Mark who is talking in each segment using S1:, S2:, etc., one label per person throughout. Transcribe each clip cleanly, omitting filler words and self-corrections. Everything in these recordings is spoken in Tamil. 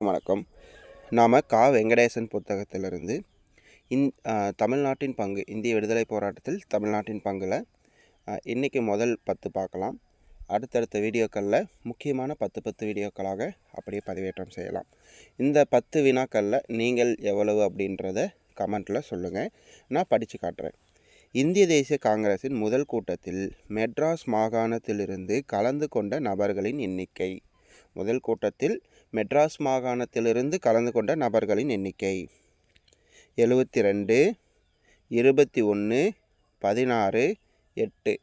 S1: வணக்கம். நாம் கா. வெங்கடேசன் புத்தகத்திலிருந்து தமிழ்நாட்டின் பங்கு, இந்திய விடுதலை போராட்டத்தில் தமிழ்நாட்டின் பங்கில் இன்றைக்கி முதல் 10 பார்க்கலாம். அடுத்தடுத்த வீடியோக்களில் முக்கியமான 10 வீடியோக்களாக அப்படியே பதிவேற்றம் செய்யலாம். இந்த 10 வினாக்களில் நீங்கள் எவ்வளவு அப்படின்றத கமெண்ட்டில் சொல்லுங்கள், நான் படித்து காட்டுறேன். இந்திய தேசிய காங்கிரஸின் முதல் கூட்டத்தில் மெட்ராஸ் மாகாணத்திலிருந்து கலந்து கொண்ட நபர்களின் எண்ணிக்கை. முதல் கூட்டத்தில் மெட்ராஸ் மாகாணத்திலிருந்து கலந்து கொண்ட நபர்களின் எண்ணிக்கை 72, 21, 16, 8.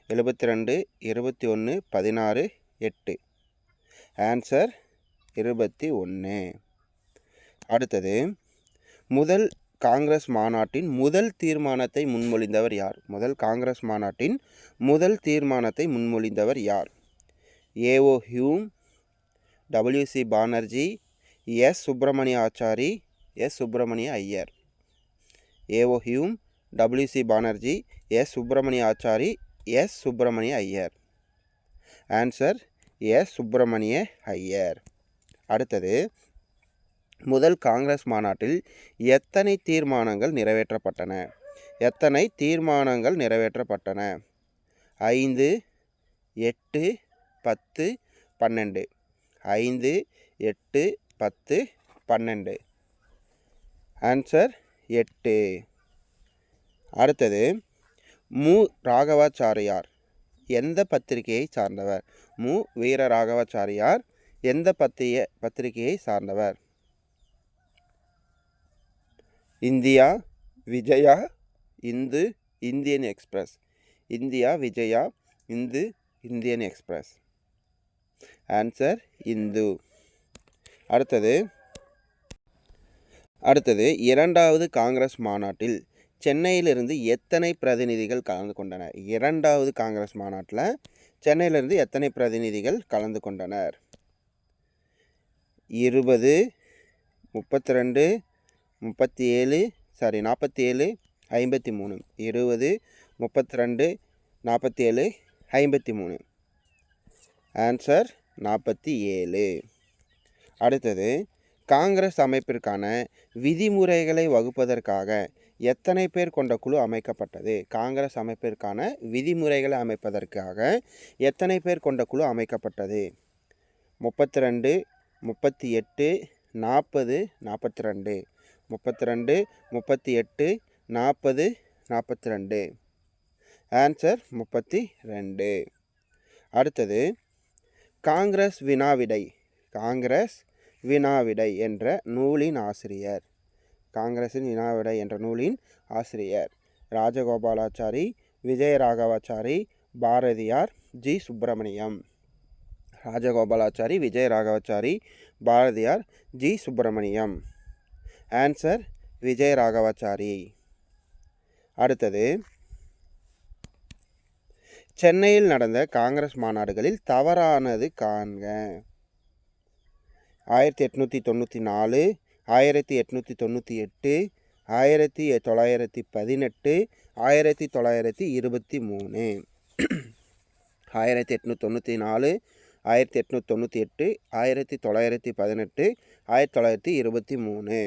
S1: 72, 21, 16, 8. ஆன்சர் 21. அடுத்தது, முதல் காங்கிரஸ் மாநாட்டின் முதல் தீர்மானத்தை முன்மொழிந்தவர் யார்? முதல் காங்கிரஸ் மாநாட்டின் முதல் தீர்மானத்தை முன்மொழிந்தவர் யார்? A O. Hume, W.C. Banerjee, S. Subramania Achari, S. Subramania Iyer. A O. Hume, W.C. Banerjee, S. Subramania Achari, S. Subramania Iyer. Answer S. Subramania Iyer. அடுத்தது, முதல் காங்கிரஸ் மாநாட்டில் எத்தனை தீர்மானங்கள் நிறைவேற்றப்பட்டன? எத்தனை தீர்மானங்கள் நிறைவேற்றப்பட்டன? 5, 8, 10, 12. 5, 8, 10, 12. ஆன்சர் 8. அடுத்தது, மு. ராகவாச்சாரியார் எந்த பத்திரிகையை சார்ந்தவர்? மு. வீர ராகவாச்சாரியார் எந்த பத்திரிகையை சார்ந்தவர்? India, Vijaya, Hindu, Indian express. India, Vijaya, Hindu, Indian express. Answer Hindu. அடுத்தது இரண்டாவது காங்கிரஸ் மாநாட்டில் சென்னையிலிருந்து எத்தனை பிரதிநிதிகள் கலந்து கொண்டனர்? இரண்டாவது காங்கிரஸ் மாநாட்டில் சென்னையிலிருந்து எத்தனை பிரதிநிதிகள் கலந்து கொண்டனர்? 20, 32, 47, 53, 20, 32, 47, 53. ஆன்சர் 47. அடுத்தது, காங்கிரஸ் அமைப்பிற்கான விதிமுறைகளை வகுப்பதற்காக எத்தனை பேர் கொண்ட குழு அமைக்கப்பட்டது? காங்கிரஸ் அமைப்பிற்கான விதிமுறைகளை அமைப்பதற்காக எத்தனை பேர் கொண்ட குழு அமைக்கப்பட்டது? 32, 38, 40, 42. 32, 38, 40, 42. ஆன்சர் 32. அடுத்தது, காங்கிரஸ் வினாவிடை. காங்கிரஸ் வினாவிடை என்ற நூலின் ஆசிரியர். காங்கிரஸின் வினாவிடை என்ற நூலின் ஆசிரியர் Rajagopalachari, Vijayaraghavachari, Bharathiyar, G. Subramaniam. Rajagopalachari, Vijayaraghavachari, Bharathiyar, G. Subramaniam. Answer Vijayaraghavachari. அடுத்தது, சென்னையில் நடந்த காங்கிரஸ் மாநாடுகளில் தவறானது காண்க. 1894, 1898, 1918, 1923. 1894, 1898, 1918, 1923.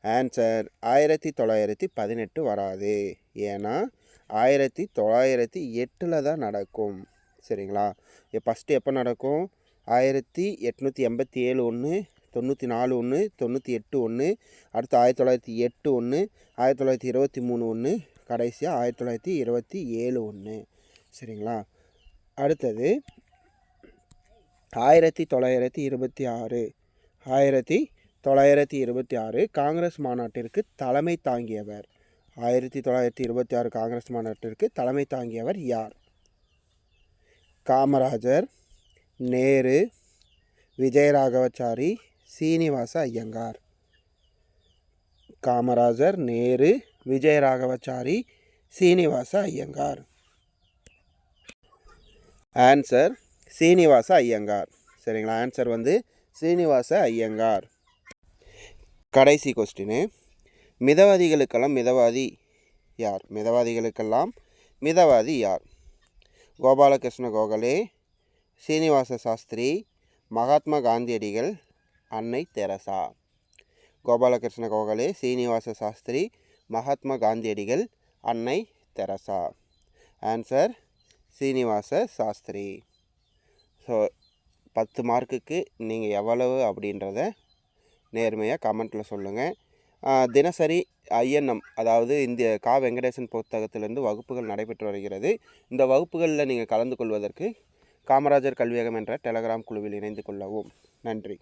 S1: ஆன்சர் 1918 வராது. ஏன்னா 1908 தான் நடக்கும். சரிங்களா? ஃபஸ்ட்டு எப்போ நடக்கும்? 1887 ஒன்று, 94 ஒன்று, 98 ஒன்று, அடுத்து 1908 ஒன்று, 1923 ஒன்று, கடைசியாக 1927 ஒன்று. சரிங்களா? அடுத்தது 1926. 1926 காங்கிரஸ் மாநாட்டிற்கு தலைமை தாங்கியவர். 1926 காங்கிரஸ் மாநாட்டிற்கு தலைமை தாங்கியவர் யார்? காமராஜர், நேரு, விஜயராகவாச்சாரி, சீனிவாச ஐயங்கார். காமராஜர், நேரு, விஜயராகவாச்சாரி, சீனிவாச ஐயங்கார். ஆன்சர் சீனிவாச ஐயங்கார். சரிங்களா? ஆன்சர் சீனிவாச ஐயங்கார். கடைசி கொஸ்டின், மிதவாதிகளுக்கெல்லாம் மிதவாதி யார்? மிதவாதிகளுக்கெல்லாம் மிதவாதி யார்? கோபாலகிருஷ்ண கோகலே, சீனிவாச சாஸ்திரி, மகாத்மா காந்தியடிகள், அன்னை தெரசா. கோபாலகிருஷ்ண கோகலே, சீனிவாச சாஸ்திரி, மகாத்மா காந்தியடிகள், அன்னை Teresa. Answer Srinivasa Sastri. So 10 மார்க்குக்கு நீங்கள் எவ்வளவு அப்படின்றத நேர்மையாக கமெண்ட்டில் சொல்லுங்கள். தினசரி ஐஎன்எம், அதாவது இந்த கா வெங்கடேசன் புத்தகத்திலிருந்து வகுப்புகள் நடைபெற்று வருகிறது. இந்த வகுப்புகளில் நீங்கள் கலந்து கொள்வதற்கு காமராஜர் கல்வியகம் என்ற டெலகிராம் குழுவில் இணைந்து கொள்ளவும். நன்றி.